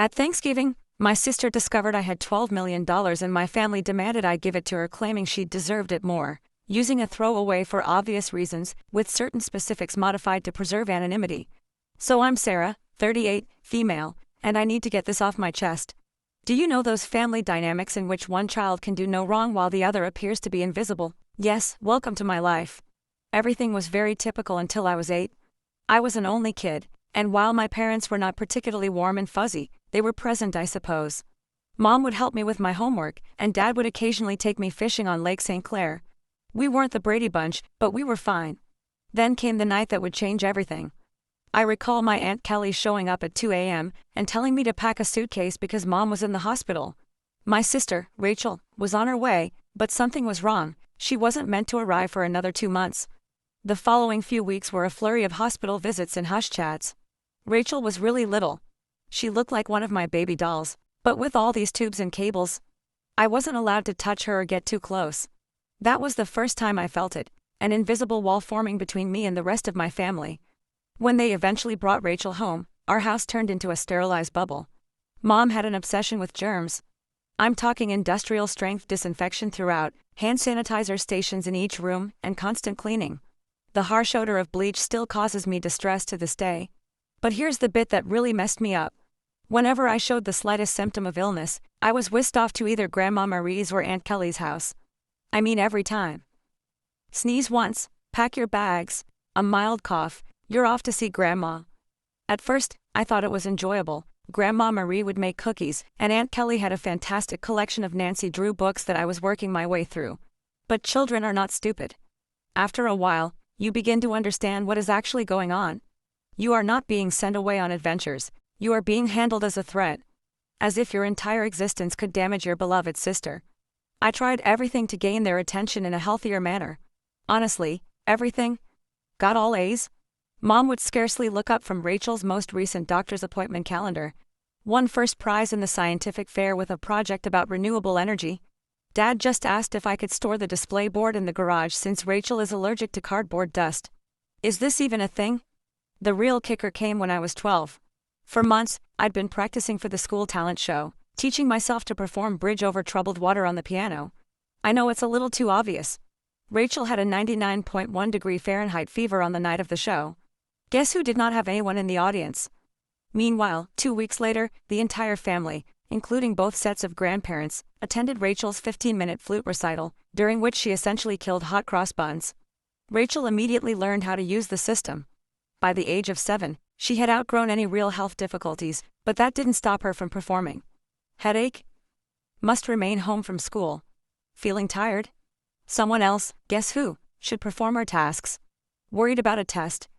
At Thanksgiving, my sister discovered I had $12 million and my family demanded I give it to her, claiming she deserved it more, using a throwaway for obvious reasons, with certain specifics modified to preserve anonymity. So I'm Sarah, 38, female, and I need to get this off my chest. Do you know those family dynamics in which one child can do no wrong while the other appears to be invisible? Yes, welcome to my life. Everything was very typical until I was 8. I was an only kid, and while my parents were not particularly warm and fuzzy, they were present, I suppose. Mom would help me with my homework, and Dad would occasionally take me fishing on Lake St. Clair. We weren't the Brady Bunch, but we were fine. Then came the night that would change everything. I recall my Aunt Kelly showing up at 2 a.m. and telling me to pack a suitcase because Mom was in the hospital. My sister, Rachel, was on her way, but something was wrong. She wasn't meant to arrive for another 2 months. The following few weeks were a flurry of hospital visits and hush chats. Rachel was really little. She looked like one of my baby dolls, but with all these tubes and cables, I wasn't allowed to touch her or get too close. That was the first time I felt it, an invisible wall forming between me and the rest of my family. When they eventually brought Rachel home, our house turned into a sterilized bubble. Mom had an obsession with germs. I'm talking industrial-strength disinfection throughout, hand sanitizer stations in each room, and constant cleaning. The harsh odor of bleach still causes me distress to this day. But here's the bit that really messed me up. Whenever I showed the slightest symptom of illness, I was whisked off to either Grandma Marie's or Aunt Kelly's house. I mean every time. Sneeze once, pack your bags, a mild cough, you're off to see Grandma. At first, I thought it was enjoyable. Grandma Marie would make cookies, and Aunt Kelly had a fantastic collection of Nancy Drew books that I was working my way through. But children are not stupid. After a while, you begin to understand what is actually going on. You are not being sent away on adventures, you are being handled as a threat. As if your entire existence could damage your beloved sister. I tried everything to gain their attention in a healthier manner. Honestly, everything. Got all A's. Mom would scarcely look up from Rachel's most recent doctor's appointment calendar. Won first prize in the scientific fair with a project about renewable energy. Dad just asked if I could store the display board in the garage since Rachel is allergic to cardboard dust. Is this even a thing? The real kicker came when I was 12. For months, I'd been practicing for the school talent show, teaching myself to perform Bridge Over Troubled Water on the piano. I know it's a little too obvious. Rachel had a 99.1 degree Fahrenheit fever on the night of the show. Guess who did not have anyone in the audience? Meanwhile, 2 weeks later, the entire family, including both sets of grandparents, attended Rachel's 15-minute flute recital, during which she essentially killed hot cross buns. Rachel immediately learned how to use the system. By the age of 7, she had outgrown any real health difficulties, but that didn't stop her from performing. Headache? Must remain home from school. Feeling tired? Someone else, guess who, should perform her tasks. Worried about a test?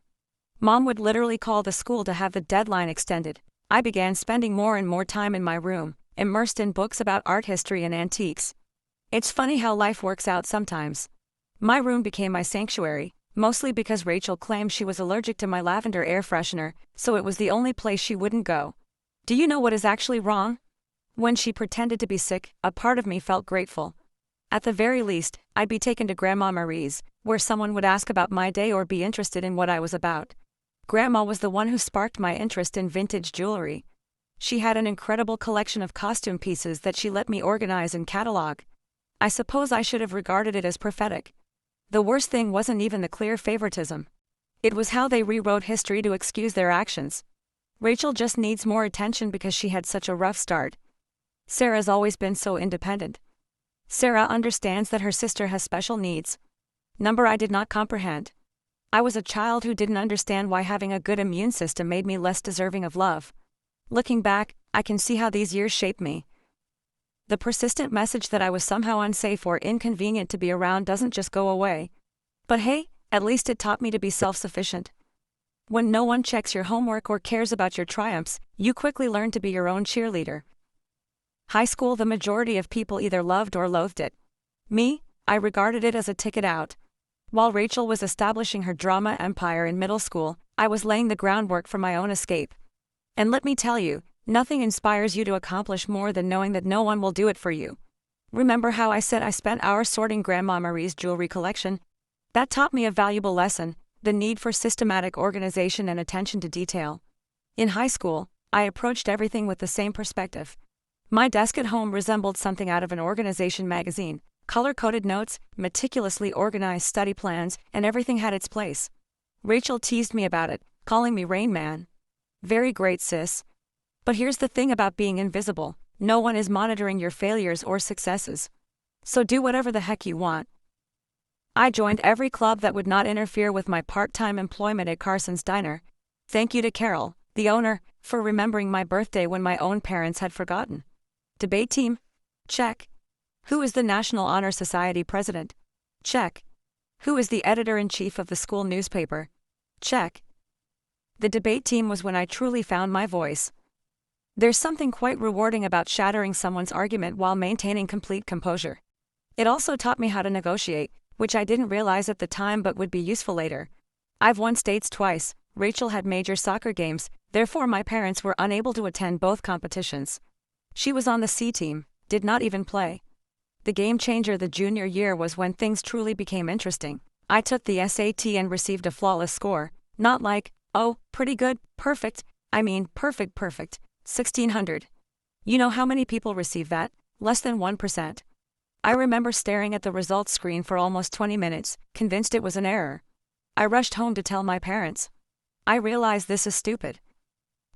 Mom would literally call the school to have the deadline extended. I began spending more and more time in my room, immersed in books about art history and antiques. It's funny how life works out sometimes. My room became my sanctuary, mostly because Rachel claimed she was allergic to my lavender air freshener, so it was the only place she wouldn't go. Do you know what is actually wrong? When she pretended to be sick, a part of me felt grateful. At the very least, I'd be taken to Grandma Marie's, where someone would ask about my day or be interested in what I was about. Grandma was the one who sparked my interest in vintage jewelry. She had an incredible collection of costume pieces that she let me organize and catalog. I suppose I should have regarded it as prophetic. The worst thing wasn't even the clear favoritism. It was how they rewrote history to excuse their actions. Rachel just needs more attention because she had such a rough start. Sarah's always been so independent. Sarah understands that her sister has special needs. Number I did not comprehend. I was a child who didn't understand why having a good immune system made me less deserving of love. Looking back, I can see how these years shaped me. The persistent message that I was somehow unsafe or inconvenient to be around doesn't just go away. But hey, at least it taught me to be self-sufficient. When no one checks your homework or cares about your triumphs, you quickly learn to be your own cheerleader. High school, the majority of people either loved or loathed it. Me, I regarded it as a ticket out. While Rachel was establishing her drama empire in middle school, I was laying the groundwork for my own escape. And let me tell you, nothing inspires you to accomplish more than knowing that no one will do it for you. Remember how I said I spent hours sorting Grandma Marie's jewelry collection? That taught me a valuable lesson, the need for systematic organization and attention to detail. In high school, I approached everything with the same perspective. My desk at home resembled something out of an organization magazine. Color-coded notes, meticulously organized study plans, and everything had its place. Rachel teased me about it, calling me Rain Man. Very great, sis. But here's the thing about being invisible: no one is monitoring your failures or successes. So do whatever the heck you want. I joined every club that would not interfere with my part-time employment at Carson's Diner. Thank you to Carol, the owner, for remembering my birthday when my own parents had forgotten. Debate team? Check. Who is the National Honor Society president? Check. Who is the editor-in-chief of the school newspaper? Check. The debate team was when I truly found my voice. There's something quite rewarding about shattering someone's argument while maintaining complete composure. It also taught me how to negotiate, which I didn't realize at the time but would be useful later. I've won states twice. Rachel had major soccer games, therefore my parents were unable to attend both competitions. She was on the C team, did not even play. The game changer the junior year was when things truly became interesting. I took the SAT and received a flawless score, not like, oh, pretty good, perfect, I mean perfect, 1600. You know how many people receive that? Less than 1%. I remember staring at the results screen for almost 20 minutes, convinced it was an error. I rushed home to tell my parents. I realized this is stupid.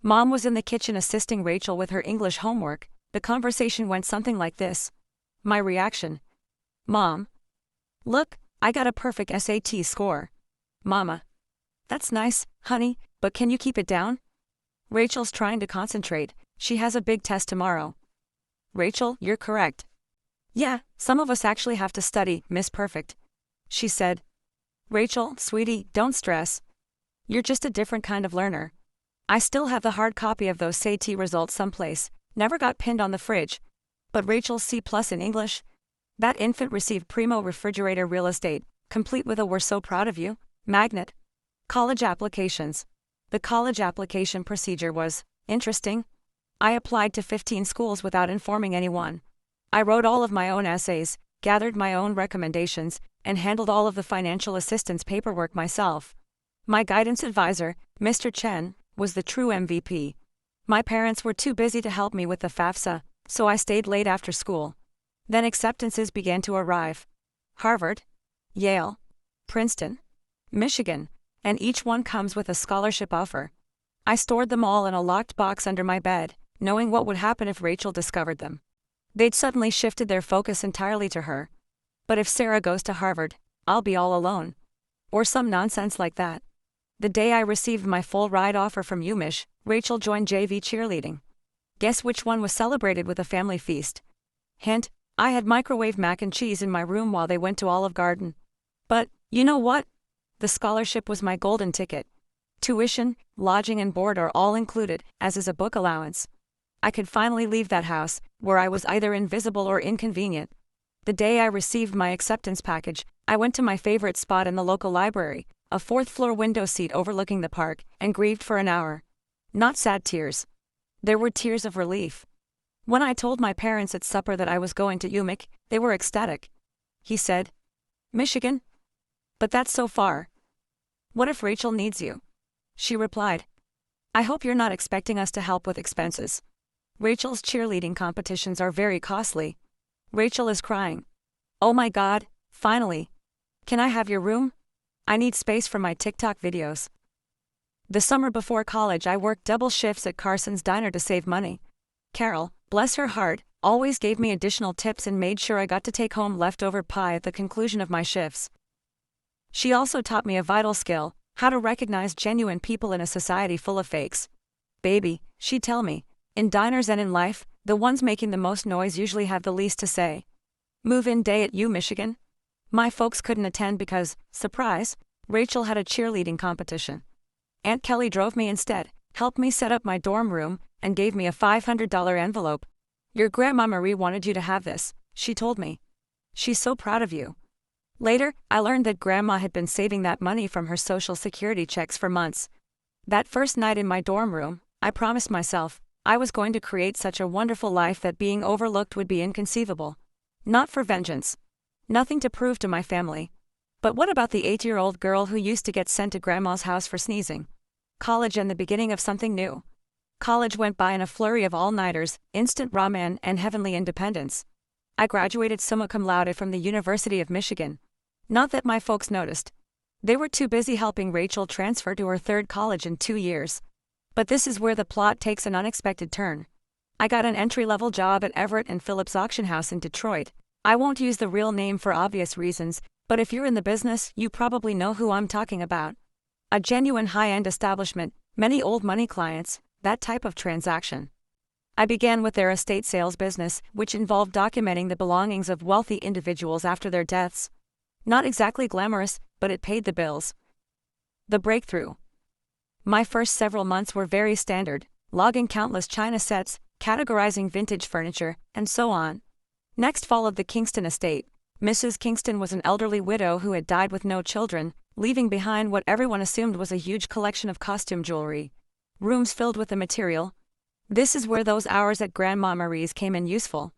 Mom was in the kitchen assisting Rachel with her English homework. The conversation went something like this. My reaction: Mom. Look, I got a perfect SAT score. Mama. That's nice, honey, but can you keep it down? Rachel's trying to concentrate. She has a big test tomorrow. Rachel, you're correct. Yeah, some of us actually have to study, Miss Perfect. She said. Rachel, sweetie, don't stress. You're just a different kind of learner. I still have the hard copy of those SAT results someplace, never got pinned on the fridge. But Rachel's C+ in English? That infant received primo refrigerator real estate, complete with a "we're so proud of you" magnet. College applications. The college application procedure was interesting. I applied to 15 schools without informing anyone. I wrote all of my own essays, gathered my own recommendations, and handled all of the financial assistance paperwork myself. My guidance advisor, Mr. Chen, was the true MVP. My parents were too busy to help me with the FAFSA, so I stayed late after school. Then acceptances began to arrive. Harvard, Yale, Princeton, Michigan, and each one comes with a scholarship offer. I stored them all in a locked box under my bed, knowing what would happen if Rachel discovered them. They'd suddenly shifted their focus entirely to her. But if Sarah goes to Harvard, I'll be all alone. Or some nonsense like that. The day I received my full ride offer from UMich, Rachel joined JV cheerleading. Guess which one was celebrated with a family feast? Hint, I had microwave mac and cheese in my room while they went to Olive Garden. But, you know what? The scholarship was my golden ticket. Tuition, lodging and board are all included, as is a book allowance. I could finally leave that house, where I was either invisible or inconvenient. The day I received my acceptance package, I went to my favorite spot in the local library, a fourth-floor window seat overlooking the park, and grieved for an hour. Not sad tears. There were tears of relief. When I told my parents at supper that I was going to UMich, they were ecstatic. He said, Michigan? But that's so far. What if Rachel needs you? She replied, I hope you're not expecting us to help with expenses. Rachel's cheerleading competitions are very costly. Rachel is crying. Oh my God, finally. Can I have your room? I need space for my TikTok videos. The summer before college I worked double shifts at Carson's Diner to save money. Carol, bless her heart, always gave me additional tips and made sure I got to take home leftover pie at the conclusion of my shifts. She also taught me a vital skill: how to recognize genuine people in a society full of fakes. Baby, she'd tell me, in diners and in life, the ones making the most noise usually have the least to say. Move-in day at Michigan? My folks couldn't attend because, surprise, Rachel had a cheerleading competition. Aunt Kelly drove me instead, helped me set up my dorm room, and gave me a $500 envelope. Your Grandma Marie wanted you to have this, she told me. She's so proud of you. Later, I learned that Grandma had been saving that money from her Social Security checks for months. That first night in my dorm room, I promised myself I was going to create such a wonderful life that being overlooked would be inconceivable. Not for vengeance. Nothing to prove to my family. But what about the 8-year-old girl who used to get sent to Grandma's house for sneezing? College and the beginning of something new. College went by in a flurry of all-nighters, instant ramen, and heavenly independence. I graduated summa cum laude from the University of Michigan. Not that my folks noticed. They were too busy helping Rachel transfer to her third college in 2 years. But this is where the plot takes an unexpected turn. I got an entry-level job at Everett and Phillips Auction House in Detroit. I won't use the real name for obvious reasons, but if you're in the business, you probably know who I'm talking about. A genuine high-end establishment, many old money clients, that type of transaction. I began with their estate sales business, which involved documenting the belongings of wealthy individuals after their deaths. Not exactly glamorous, but it paid the bills. The breakthrough. My first several months were very standard, logging countless china sets, categorizing vintage furniture, and so on. Next followed the Kingston estate. Mrs. Kingston was an elderly widow who had died with no children, leaving behind what everyone assumed was a huge collection of costume jewelry. Rooms filled with the material. This is where those hours at Grandma Marie's came in useful.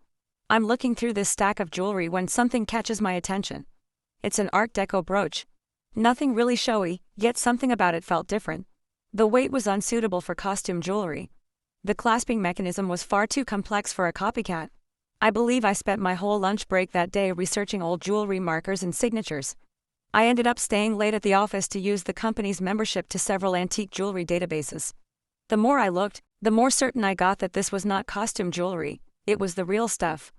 I'm looking through this stack of jewelry when something catches my attention. It's an Art Deco brooch. Nothing really showy, yet something about it felt different. The weight was unsuitable for costume jewelry. The clasping mechanism was far too complex for a copycat. I believe I spent my whole lunch break that day researching old jewelry markers and signatures. I ended up staying late at the office to use the company's membership to several antique jewelry databases. The more I looked, the more certain I got that this was not costume jewelry, it was the real stuff.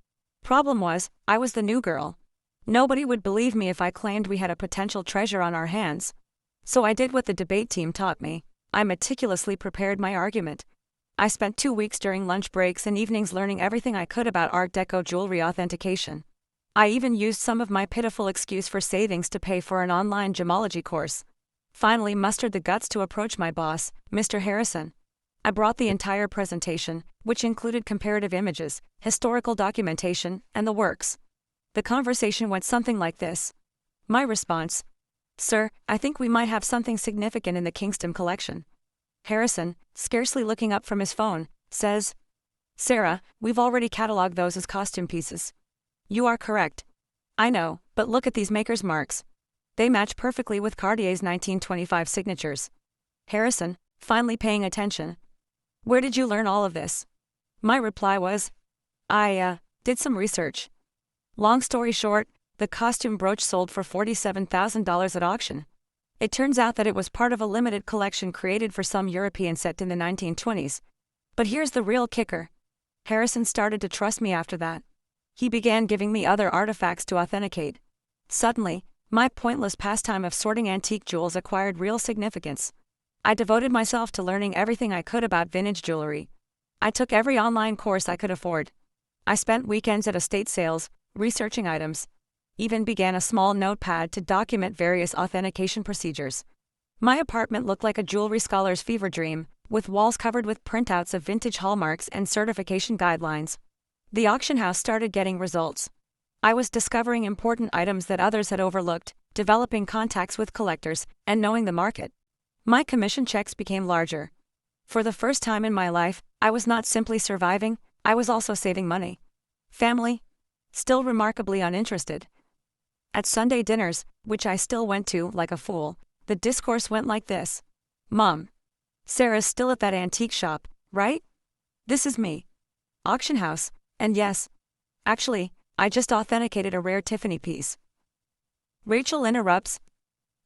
Problem was, I was the new girl. Nobody would believe me if I claimed we had a potential treasure on our hands. So I did what the debate team taught me. I meticulously prepared my argument. I spent 2 weeks during lunch breaks and evenings learning everything I could about Art Deco jewelry authentication. I even used some of my pitiful excuse for savings to pay for an online gemology course. Finally mustered the guts to approach my boss, Mr. Harrison. I brought the entire presentation, which included comparative images, historical documentation, and the works. The conversation went something like this. My response: "Sir, I think we might have something significant in the Kingston collection." Harrison, scarcely looking up from his phone, says, "Sarah, we've already cataloged those as costume pieces." "You are correct. I know, but look at these maker's marks. They match perfectly with Cartier's 1925 signatures." Harrison, finally paying attention: "Where did you learn all of this?" My reply was, I did some research." Long story short, the costume brooch sold for $47,000 at auction. It turns out that it was part of a limited collection created for some European set in the 1920s. But here's the real kicker. Harrison started to trust me after that. He began giving me other artifacts to authenticate. Suddenly, my pointless pastime of sorting antique jewels acquired real significance. I devoted myself to learning everything I could about vintage jewelry. I took every online course I could afford. I spent weekends at estate sales, researching items. Even began a small notepad to document various authentication procedures. My apartment looked like a jewelry scholar's fever dream, with walls covered with printouts of vintage hallmarks and certification guidelines. The auction house started getting results. I was discovering important items that others had overlooked, developing contacts with collectors, and knowing the market. My commission checks became larger. For the first time in my life, I was not simply surviving, I was also saving money. Family? Still remarkably uninterested. At Sunday dinners, which I still went to like a fool, the discourse went like this. "Mom, Sarah's still at that antique shop, right? This is me. Auction house, and yes. Actually, I just authenticated a rare Tiffany piece." Rachel interrupts.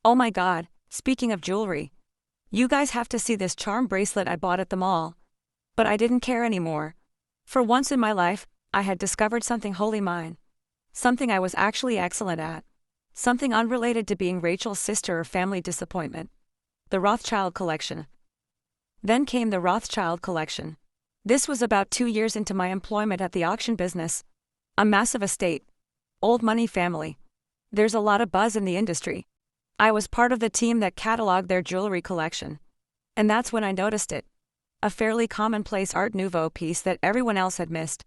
"Oh my God, speaking of jewelry. You guys have to see this charm bracelet I bought at the mall." But I didn't care anymore. For once in my life, I had discovered something wholly mine. Something I was actually excellent at. Something unrelated to being Rachel's sister or family disappointment. The Rothschild collection. Then came the Rothschild collection. This was about 2 years into my employment at the auction business. A massive estate. Old money family. There's a lot of buzz in the industry. I was part of the team that cataloged their jewelry collection. And that's when I noticed it. A fairly commonplace Art Nouveau piece that everyone else had missed.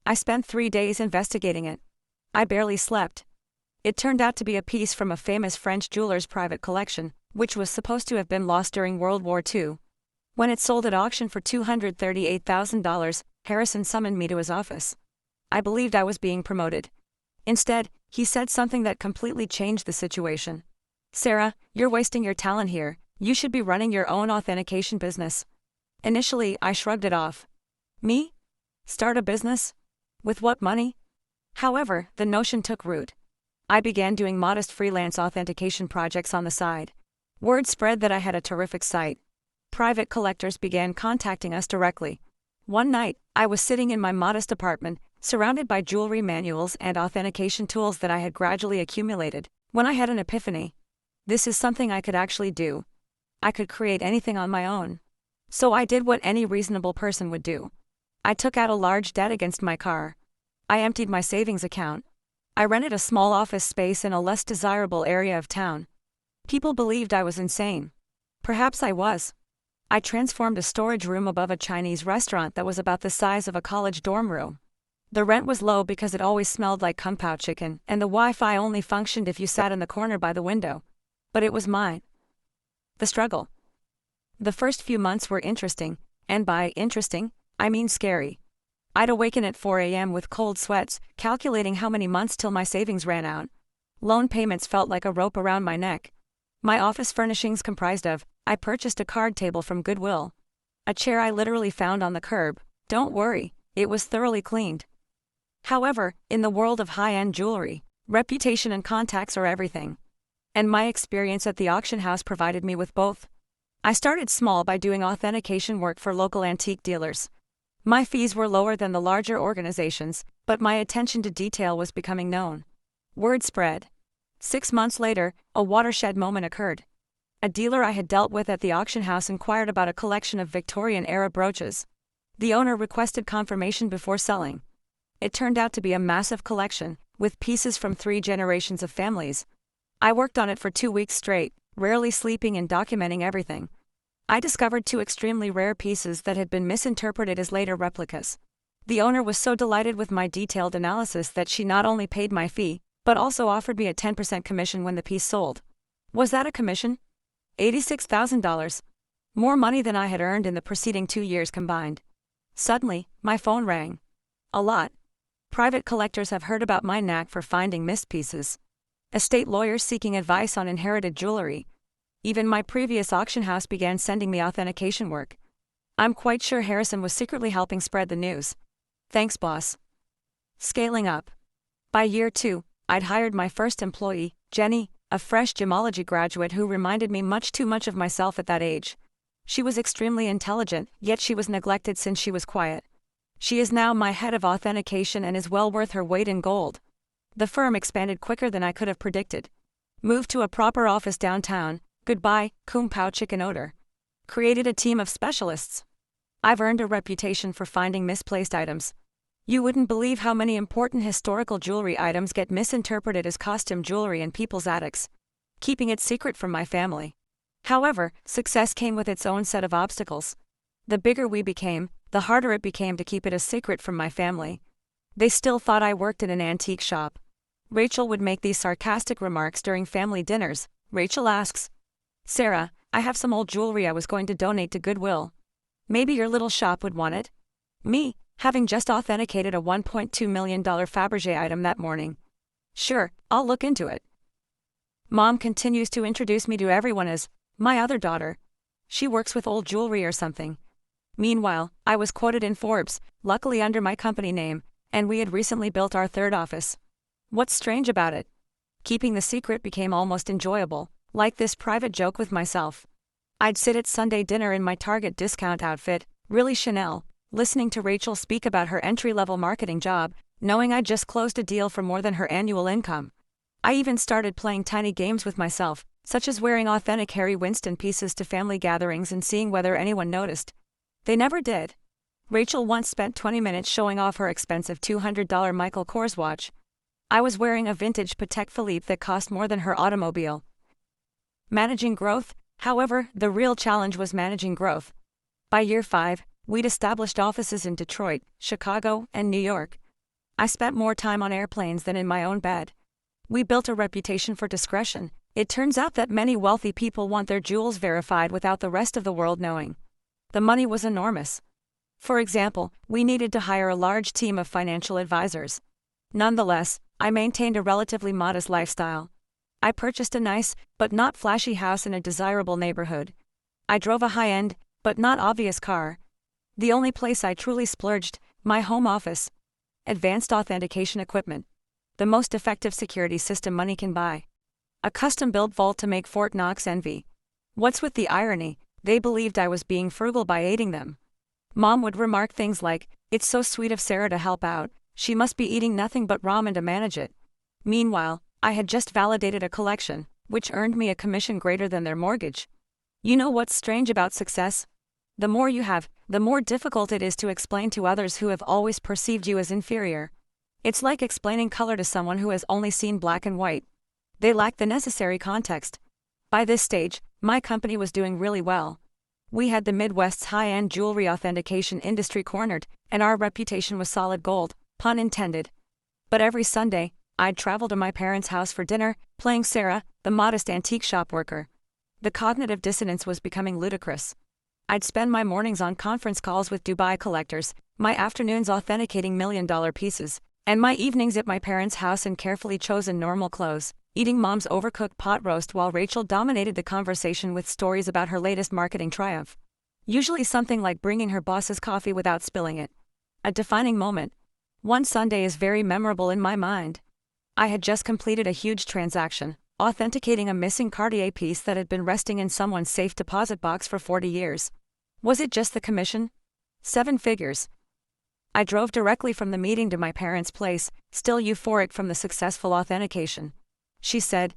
I spent 3 days investigating it. I barely slept. It turned out to be a piece from a famous French jeweler's private collection, which was supposed to have been lost during World War II. When it sold at auction for $238,000, Harrison summoned me to his office. I believed I was being promoted. Instead, he said something that completely changed the situation. "Sarah, you're wasting your talent here. You should be running your own authentication business." Initially, I shrugged it off. Me? Start a business? With what money? However, the notion took root. I began doing modest freelance authentication projects on the side. Word spread that I had a terrific site. Private collectors began contacting us directly. One night, I was sitting in my modest apartment, surrounded by jewelry manuals and authentication tools that I had gradually accumulated, when I had an epiphany. This is something I could actually do. I could create anything on my own. So I did what any reasonable person would do. I took out a large debt against my car. I emptied my savings account. I rented a small office space in a less desirable area of town. People believed I was insane. Perhaps I was. I transformed a storage room above a Chinese restaurant that was about the size of a college dorm room. The rent was low because it always smelled like kung pao chicken, and the Wi-Fi only functioned if you sat in the corner by the window. But it was mine. The struggle. The first few months were interesting, and by interesting, I mean scary. I'd awaken at 4 a.m. with cold sweats, calculating how many months till my savings ran out. Loan payments felt like a rope around my neck. My office furnishings comprised of, I purchased a card table from Goodwill. A chair I literally found on the curb. Don't worry, it was thoroughly cleaned. However, in the world of high-end jewelry, reputation and contacts are everything. And my experience at the auction house provided me with both. I started small by doing authentication work for local antique dealers. My fees were lower than the larger organizations, but my attention to detail was becoming known. Word spread. 6 months later, a watershed moment occurred. A dealer I had dealt with at the auction house inquired about a collection of Victorian-era brooches. The owner requested confirmation before selling. It turned out to be a massive collection, with pieces from 3 generations of families. I worked on it for 2 weeks straight, rarely sleeping and documenting everything. I discovered 2 extremely rare pieces that had been misinterpreted as later replicas. The owner was so delighted with my detailed analysis that she not only paid my fee, but also offered me a 10% commission when the piece sold. Was that a commission? $86,000. More money than I had earned in the preceding 2 years combined. Suddenly, my phone rang. A lot. Private collectors have heard about my knack for finding missed pieces. Estate lawyers seeking advice on inherited jewelry. Even my previous auction house began sending me authentication work. I'm quite sure Harrison was secretly helping spread the news. Thanks, boss. Scaling up. By year 2, I'd hired my first employee, Jenny, a fresh gemology graduate who reminded me much too much of myself at that age. She was extremely intelligent, yet she was neglected since she was quiet. She is now my head of authentication and is well worth her weight in gold. The firm expanded quicker than I could have predicted. Moved to a proper office downtown, goodbye, kung pao chicken odor. Created a team of specialists. I've earned a reputation for finding misplaced items. You wouldn't believe how many important historical jewelry items get misinterpreted as costume jewelry in people's attics. Keeping it secret from my family. However, success came with its own set of obstacles. The bigger we became, the harder it became to keep it a secret from my family. They still thought I worked in an antique shop. Rachel would make these sarcastic remarks during family dinners. Rachel asks, Sarah, I have some old jewelry I was going to donate to Goodwill. Maybe your little shop would want it? Me, having just authenticated a $1.2 million Fabergé item that morning. Sure, I'll look into it. Mom continues to introduce me to everyone as my other daughter. She works with old jewelry or something. Meanwhile, I was quoted in Forbes, luckily under my company name, and we had recently built our 3rd office. What's strange about it? Keeping the secret became almost enjoyable, like this private joke with myself. I'd sit at Sunday dinner in my Target discount outfit, really Chanel, listening to Rachel speak about her entry-level marketing job, knowing I'd just closed a deal for more than her annual income. I even started playing tiny games with myself, such as wearing authentic Harry Winston pieces to family gatherings and seeing whether anyone noticed. They never did. Rachel once spent 20 minutes showing off her expensive $200 Michael Kors watch. I was wearing a vintage Patek Philippe that cost more than her automobile. Managing growth, however, the real challenge was managing growth. By year 5, we'd established offices in Detroit, Chicago, and New York. I spent more time on airplanes than in my own bed. We built a reputation for discretion. It turns out that many wealthy people want their jewels verified without the rest of the world knowing. The money was enormous. For example, we needed to hire a large team of financial advisors. Nonetheless, I maintained a relatively modest lifestyle. I purchased a nice, but not flashy house in a desirable neighborhood. I drove a high-end, but not obvious car. The only place I truly splurged, my home office. Advanced authentication equipment. The most effective security system money can buy. A custom-built vault to make Fort Knox envy. What's with the irony? They believed I was being frugal by aiding them. Mom would remark things like, "It's so sweet of Sarah to help out, she must be eating nothing but ramen to manage it." Meanwhile, I had just validated a collection, which earned me a commission greater than their mortgage. You know what's strange about success? The more you have, the more difficult it is to explain to others who have always perceived you as inferior. It's like explaining color to someone who has only seen black and white. They lack the necessary context. By this stage, my company was doing really well. We had the Midwest's high-end jewelry authentication industry cornered, and our reputation was solid gold, pun intended. But every Sunday, I'd travel to my parents' house for dinner, playing Sarah, the modest antique shop worker. The cognitive dissonance was becoming ludicrous. I'd spend my mornings on conference calls with Dubai collectors, my afternoons authenticating million-dollar pieces, and my evenings at my parents' house in carefully chosen normal clothes, eating Mom's overcooked pot roast while Rachel dominated the conversation with stories about her latest marketing triumph. Usually something like bringing her boss's coffee without spilling it. A defining moment. One Sunday is very memorable in my mind. I had just completed a huge transaction, authenticating a missing Cartier piece that had been resting in someone's safe deposit box for 40 years. Was it just the commission? 7 figures. I drove directly from the meeting to my parents' place, still euphoric from the successful authentication. She said,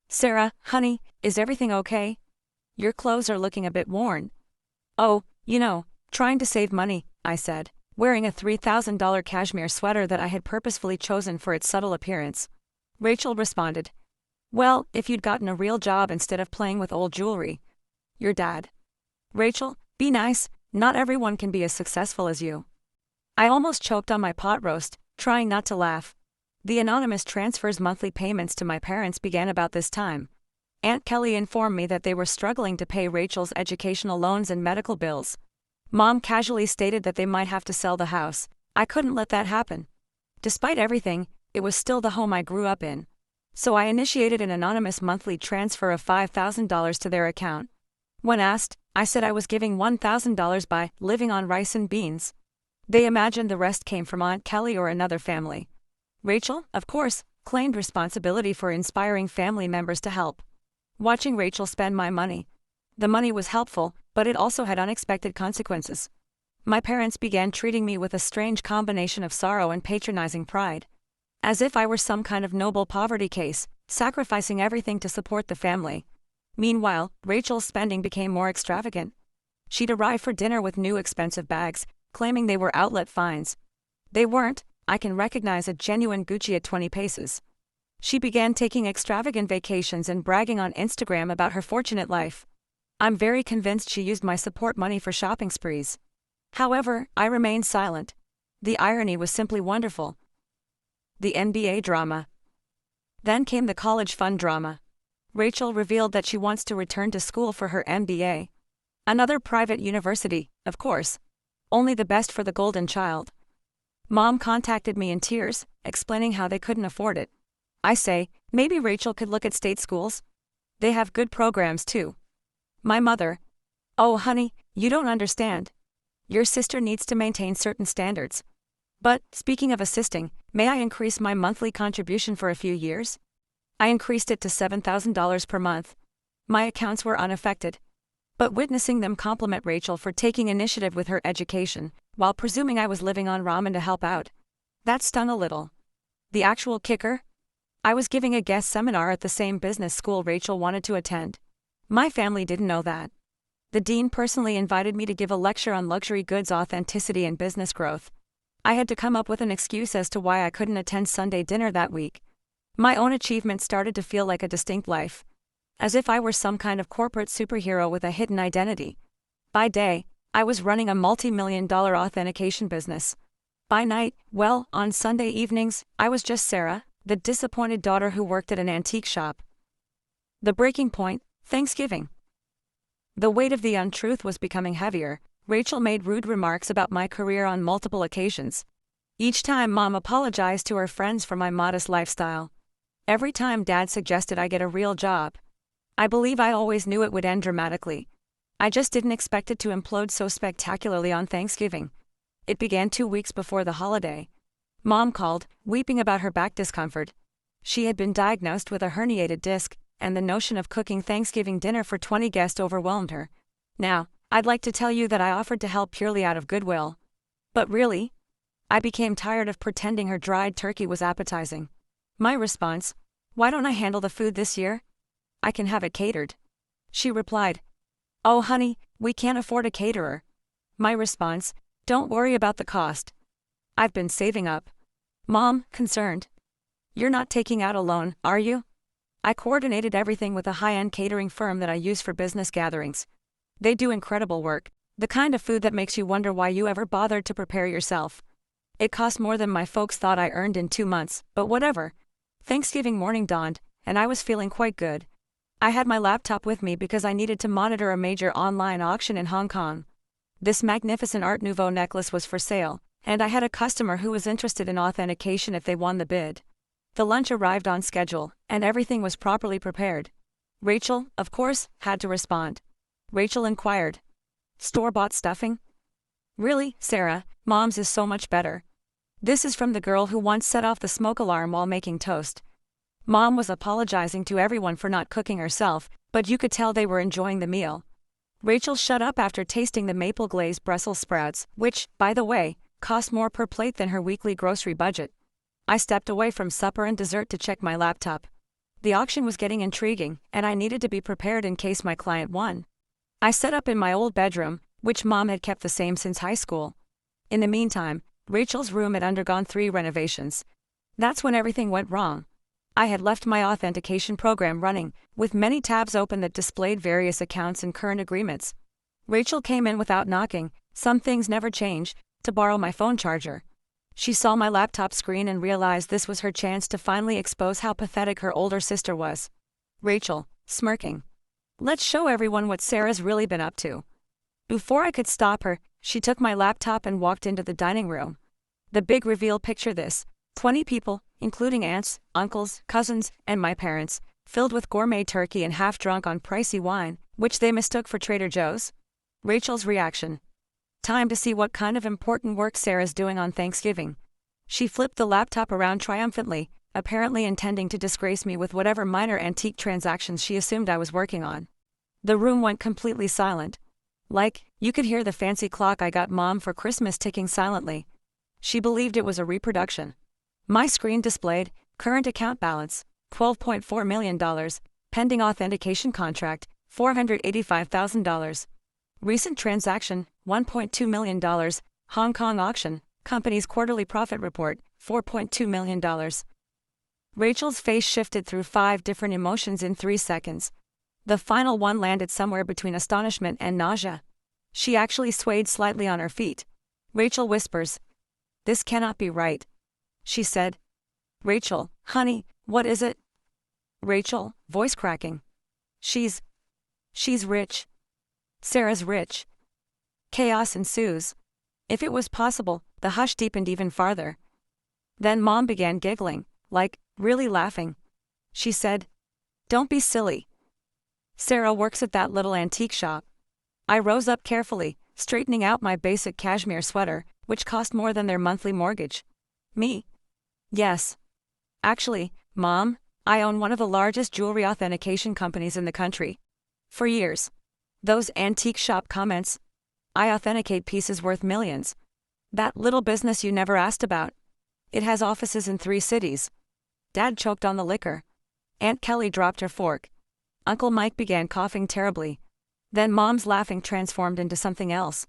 "Sarah, honey, is everything okay? Your clothes are looking a bit worn." "Oh, trying to save money," I said, wearing a $3,000 cashmere sweater that I had purposefully chosen for its subtle appearance. Rachel responded, "Well, if you'd gotten a real job instead of playing with old jewelry." "Your dad." "Rachel, be nice, not everyone can be as successful as you." I almost choked on my pot roast, trying not to laugh. The anonymous transfers monthly payments to my parents began about this time. Aunt Kelly informed me that they were struggling to pay Rachel's educational loans and medical bills. Mom casually stated that they might have to sell the house. I couldn't let that happen. Despite everything, it was still the home I grew up in. So I initiated an anonymous monthly transfer of $5,000 to their account. When asked, I said I was giving $1,000 by living on rice and beans. They imagined the rest came from Aunt Kelly or another family. Rachel, of course, claimed responsibility for inspiring family members to help. Watching Rachel spend my money. The money was helpful, but it also had unexpected consequences. My parents began treating me with a strange combination of sorrow and patronizing pride. As if I were some kind of noble poverty case, sacrificing everything to support the family. Meanwhile, Rachel's spending became more extravagant. She'd arrive for dinner with new expensive bags, claiming they were outlet finds. They weren't. I can recognize a genuine Gucci at 20 paces. She began taking extravagant vacations and bragging on Instagram about her fortunate life. I'm very convinced she used my support money for shopping sprees. However, I remained silent. The irony was simply wonderful. The NBA drama. Then came the college fund drama. Rachel revealed that she wants to return to school for her MBA. Another private university, of course. Only the best for the golden child. Mom contacted me in tears, explaining how they couldn't afford it. I say, maybe Rachel could look at state schools. They have good programs too. My mother, "Oh honey, you don't understand. Your sister needs to maintain certain standards. But, speaking of assisting, may I increase my monthly contribution for a few years?" I increased it to $7,000 per month. My accounts were unaffected. But witnessing them compliment Rachel for taking initiative with her education, while presuming I was living on ramen to help out, that stung a little. The actual kicker? I was giving a guest seminar at the same business school Rachel wanted to attend. My family didn't know that. The dean personally invited me to give a lecture on luxury goods authenticity and business growth. I had to come up with an excuse as to why I couldn't attend Sunday dinner that week. My own achievement started to feel like a distinct life. As if I were some kind of corporate superhero with a hidden identity. By day, I was running a multi-million-dollar authentication business. By night, well, on Sunday evenings, I was just Sarah, the disappointed daughter who worked at an antique shop. The breaking point, Thanksgiving. The weight of the untruth was becoming heavier. Rachel made rude remarks about my career on multiple occasions. Each time Mom apologized to her friends for my modest lifestyle. Every time Dad suggested I get a real job. I believe I always knew it would end dramatically. I just didn't expect it to implode so spectacularly on Thanksgiving. It began 2 weeks before the holiday. Mom called, weeping about her back discomfort. She had been diagnosed with a herniated disc, and the notion of cooking Thanksgiving dinner for 20 guests overwhelmed her. Now, I'd like to tell you that I offered to help purely out of goodwill. But really? I became tired of pretending her dried turkey was appetizing. My response: "Why don't I handle the food this year? I can have it catered." She replied, "Oh honey, we can't afford a caterer." My response: "Don't worry about the cost. I've been saving up." Mom, concerned: "You're not taking out a loan, are you?" I coordinated everything with a high-end catering firm that I use for business gatherings. They do incredible work, the kind of food that makes you wonder why you ever bothered to prepare yourself. It cost more than my folks thought I earned in 2 months, but whatever. Thanksgiving morning dawned, and I was feeling quite good. I had my laptop with me because I needed to monitor a major online auction in Hong Kong. This magnificent Art Nouveau necklace was for sale, and I had a customer who was interested in authentication if they won the bid. The lunch arrived on schedule, and everything was properly prepared. Rachel, of course, had to respond. Rachel inquired, "Store-bought stuffing?" "Really, Sarah, Mom's is so much better. This is from the girl who once set off the smoke alarm while making toast." Mom was apologizing to everyone for not cooking herself, but you could tell they were enjoying the meal. Rachel shut up after tasting the maple glazed Brussels sprouts, which, by the way, cost more per plate than her weekly grocery budget. I stepped away from supper and dessert to check my laptop. The auction was getting intriguing, and I needed to be prepared in case my client won. I set up in my old bedroom, which Mom had kept the same since high school. In the meantime, Rachel's room had undergone 3 renovations. That's when everything went wrong. I had left my authentication program running, with many tabs open that displayed various accounts and current agreements. Rachel came in without knocking, some things never change, to borrow my phone charger. She saw my laptop screen and realized this was her chance to finally expose how pathetic her older sister was. Rachel, smirking: "Let's show everyone what Sarah's really been up to." Before I could stop her, she took my laptop and walked into the dining room. The big reveal: picture this: 20 people, including aunts, uncles, cousins, and my parents, filled with gourmet turkey and half drunk on pricey wine, which they mistook for Trader Joe's. Rachel's reaction: "Time to see what kind of important work Sarah's doing on Thanksgiving." She flipped the laptop around triumphantly, apparently intending to disgrace me with whatever minor antique transactions she assumed I was working on. The room went completely silent. You could hear the fancy clock I got Mom for Christmas ticking silently. She believed it was a reproduction. My screen displayed: current account balance, $12.4 million, pending authentication contract, $485,000. Recent transaction, $1.2 million, Hong Kong auction, company's quarterly profit report, $4.2 million. Rachel's face shifted through 5 different emotions in 3 seconds. The final one landed somewhere between astonishment and nausea. She actually swayed slightly on her feet. Rachel whispers, "This cannot be right," she said. "Rachel, honey, what is it?" Rachel, voice cracking: She's rich. Sarah's rich." Chaos ensues. If it was possible, the hush deepened even farther. Then Mom began giggling, really laughing. She said, "Don't be silly. Sarah works at that little antique shop." I rose up carefully, straightening out my basic cashmere sweater, which cost more than their monthly mortgage. "Me? Yes. Actually, Mom, I own one of the largest jewelry authentication companies in the country. For years. Those antique shop comments. I authenticate pieces worth millions. That little business you never asked about. It has offices in 3 cities." Dad choked on the liquor. Aunt Kelly dropped her fork. Uncle Mike began coughing terribly. Then Mom's laughing transformed into something else.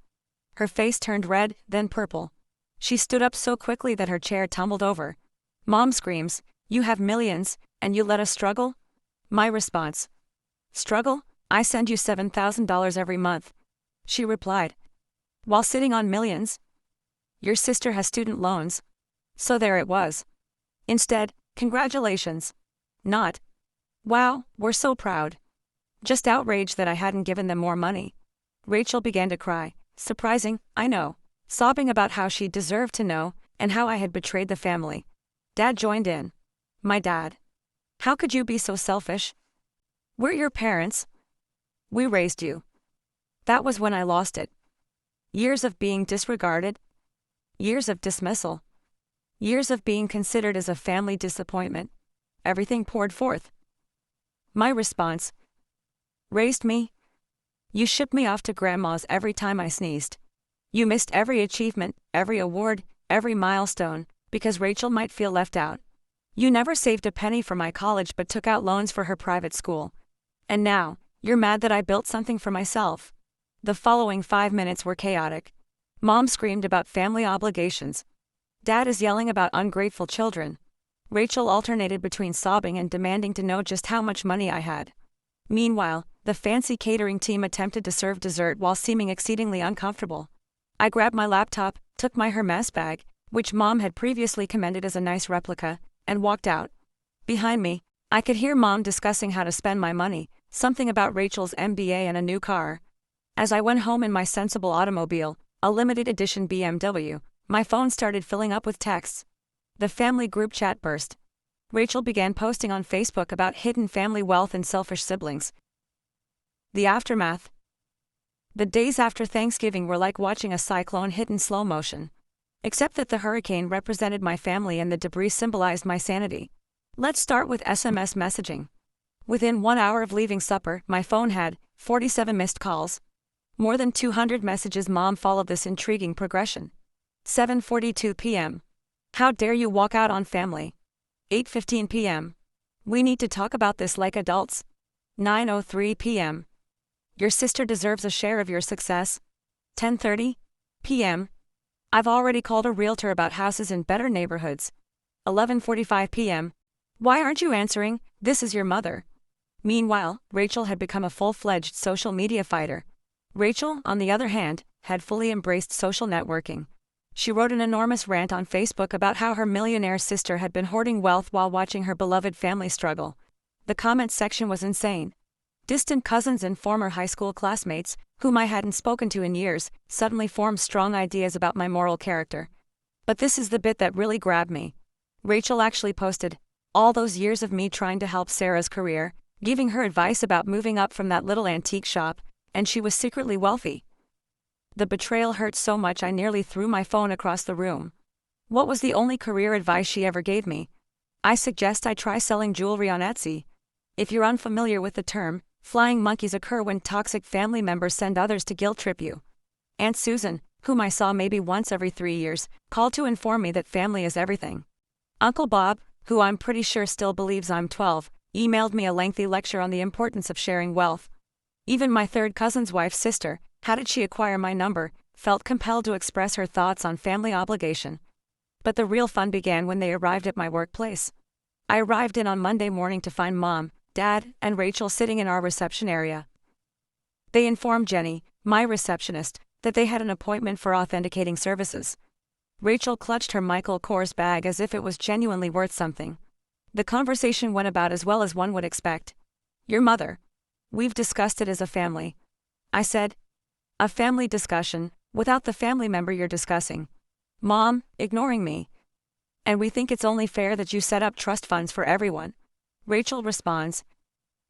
Her face turned red, then purple. She stood up so quickly that her chair tumbled over. Mom screams, "You have millions, and you let us struggle?" My response: "Struggle? I send you $7,000 every month." She replied, "While sitting on millions? Your sister has student loans." So there it was. Instead, congratulations. Not, "Wow, we're so proud." Just outraged that I hadn't given them more money. Rachel began to cry, surprising, I know, sobbing about how she deserved to know, and how I had betrayed the family. Dad joined in. My dad: "How could you be so selfish? We're your parents. We raised you. That was when I lost it. Years of being disregarded. Years of dismissal. Years of being considered as a family disappointment. Everything poured forth. My response: raised me. You shipped me off to grandma's every time I sneezed. You missed every achievement, every award, every milestone, because Rachel might feel left out. You never saved a penny for my college but took out loans for her private school. And now, you're mad that I built something for myself. The following 5 minutes were chaotic. Mom screamed about family obligations. Dad is yelling about ungrateful children. Rachel alternated between sobbing and demanding to know just how much money I had. Meanwhile, the fancy catering team attempted to serve dessert while seeming exceedingly uncomfortable. I grabbed my laptop, took my Hermes bag, which Mom had previously commended as a nice replica, and walked out. Behind me, I could hear Mom discussing how to spend my money, something about Rachel's MBA and a new car. As I went home in my sensible automobile, a limited edition BMW, my phone started filling up with texts. The family group chat burst. Rachel began posting on Facebook about hidden family wealth and selfish siblings. The aftermath. The days after Thanksgiving were like watching a cyclone hit in slow motion. Except that the hurricane represented my family and the debris symbolized my sanity. Let's start with SMS messaging. Within 1 hour of leaving supper, my phone had 47 missed calls. More than 200 messages. Mom followed this intriguing progression. 7:42 p.m. How dare you walk out on family? 8:15 p.m. We need to talk about this like adults. 9:03 p.m. Your sister deserves a share of your success. 10:30 p.m. I've already called a realtor about houses in better neighborhoods. 11:45 p.m. Why aren't you answering? This is your mother. Meanwhile, Rachel had become a full-fledged social media fighter. Rachel, on the other hand, had fully embraced social networking. She wrote an enormous rant on Facebook about how her millionaire sister had been hoarding wealth while watching her beloved family struggle. The comments section was insane. Distant cousins and former high school classmates, whom I hadn't spoken to in years, suddenly formed strong ideas about my moral character. But this is the bit that really grabbed me. Rachel actually posted, all those years of me trying to help Sarah's career, giving her advice about moving up from that little antique shop, and she was secretly wealthy. The betrayal hurt so much I nearly threw my phone across the room. What was the only career advice she ever gave me? I suggest I try selling jewelry on Etsy. If you're unfamiliar with the term, flying monkeys occur when toxic family members send others to guilt trip you. Aunt Susan, whom I saw maybe once every 3 years, called to inform me that family is everything. Uncle Bob, who I'm pretty sure still believes I'm 12, emailed me a lengthy lecture on the importance of sharing wealth. Even my third cousin's wife's sister, how did she acquire my number, felt compelled to express her thoughts on family obligation. But the real fun began when they arrived at my workplace. I arrived in on Monday morning to find Mom, Dad, and Rachel sitting in our reception area. They informed Jenny, my receptionist, that they had an appointment for authenticating services. Rachel clutched her Michael Kors bag as if it was genuinely worth something. The conversation went about as well as one would expect. Your mother. We've discussed it as a family. I said. A family discussion, without the family member you're discussing. Mom, ignoring me. And we think it's only fair that you set up trust funds for everyone. Rachel responds.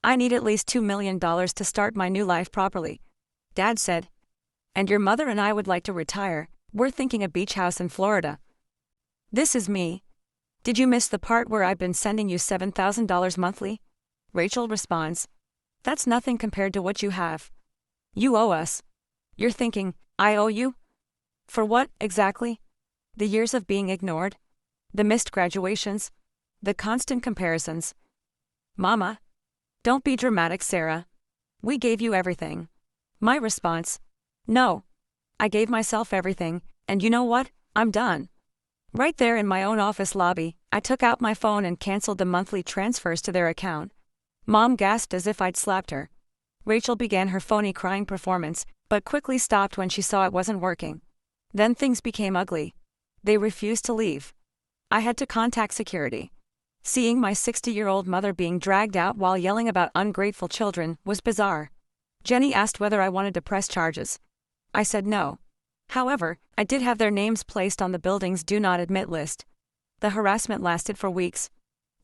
I need at least $2 million to start my new life properly. Dad said. And your mother and I would like to retire. We're thinking a beach house in Florida. This is me. Did you miss the part where I've been sending you $7,000 monthly? Rachel responds. That's nothing compared to what you have. You owe us. You're thinking, I owe you? For what, exactly? The years of being ignored? The missed graduations? The constant comparisons? Mama. Don't be dramatic, Sarah. We gave you everything. My response. No. I gave myself everything, and you know what? I'm done. Right there in my own office lobby, I took out my phone and canceled the monthly transfers to their account. Mom gasped as if I'd slapped her. Rachel began her phony crying performance, but quickly stopped when she saw it wasn't working. Then things became ugly. They refused to leave. I had to contact security. Seeing my 60-year-old mother being dragged out while yelling about ungrateful children was bizarre. Jenny asked whether I wanted to press charges. I said no. However, I did have their names placed on the building's do not admit list. The harassment lasted for weeks.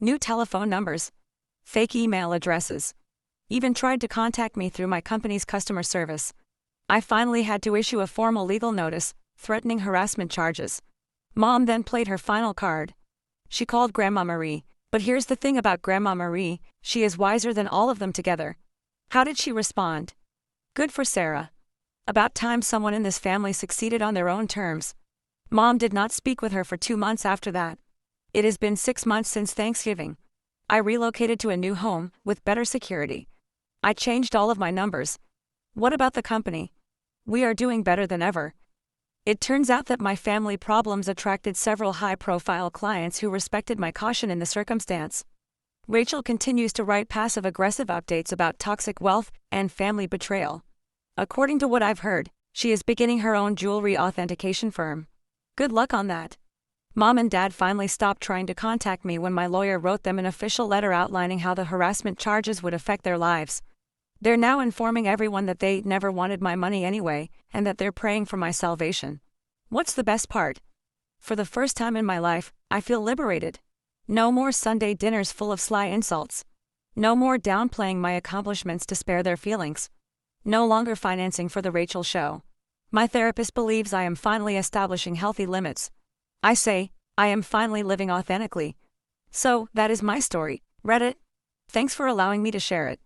New telephone numbers. Fake email addresses. Even tried to contact me through my company's customer service. I finally had to issue a formal legal notice, threatening harassment charges. Mom then played her final card. She called Grandma Marie, but here's the thing about Grandma Marie, she is wiser than all of them together. How did she respond? Good for Sarah. About time someone in this family succeeded on their own terms. Mom did not speak with her for 2 months after that. It has been 6 months since Thanksgiving. I relocated to a new home, with better security. I changed all of my numbers. What about the company? We are doing better than ever. It turns out that my family problems attracted several high-profile clients who respected my caution in the circumstance. Rachel continues to write passive-aggressive updates about toxic wealth and family betrayal. According to what I've heard, she is beginning her own jewelry authentication firm. Good luck on that. Mom and Dad finally stopped trying to contact me when my lawyer wrote them an official letter outlining how the harassment charges would affect their lives. They're now informing everyone that they never wanted my money anyway, and that they're praying for my salvation. What's the best part? For the first time in my life, I feel liberated. No more Sunday dinners full of sly insults. No more downplaying my accomplishments to spare their feelings. No longer financing for the Rachel show. My therapist believes I am finally establishing healthy limits. I say, I am finally living authentically. So, that is my story, Reddit. Thanks for allowing me to share it.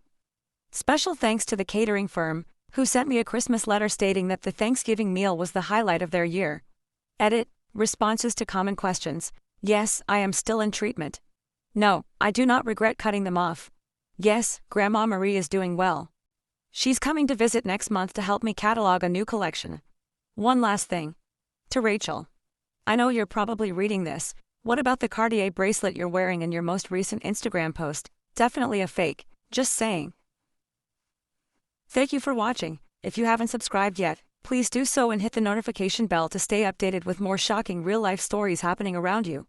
Special thanks to the catering firm, who sent me a Christmas letter stating that the Thanksgiving meal was the highlight of their year. Edit, responses to common questions. Yes, I am still in treatment. No, I do not regret cutting them off. Yes, Grandma Marie is doing well. She's coming to visit next month to help me catalog a new collection. One last thing. To Rachel. I know you're probably reading this. What about the Cartier bracelet you're wearing in your most recent Instagram post? Definitely a fake, just saying. Thank you for watching. If you haven't subscribed yet, please do so and hit the notification bell to stay updated with more shocking real-life stories happening around you.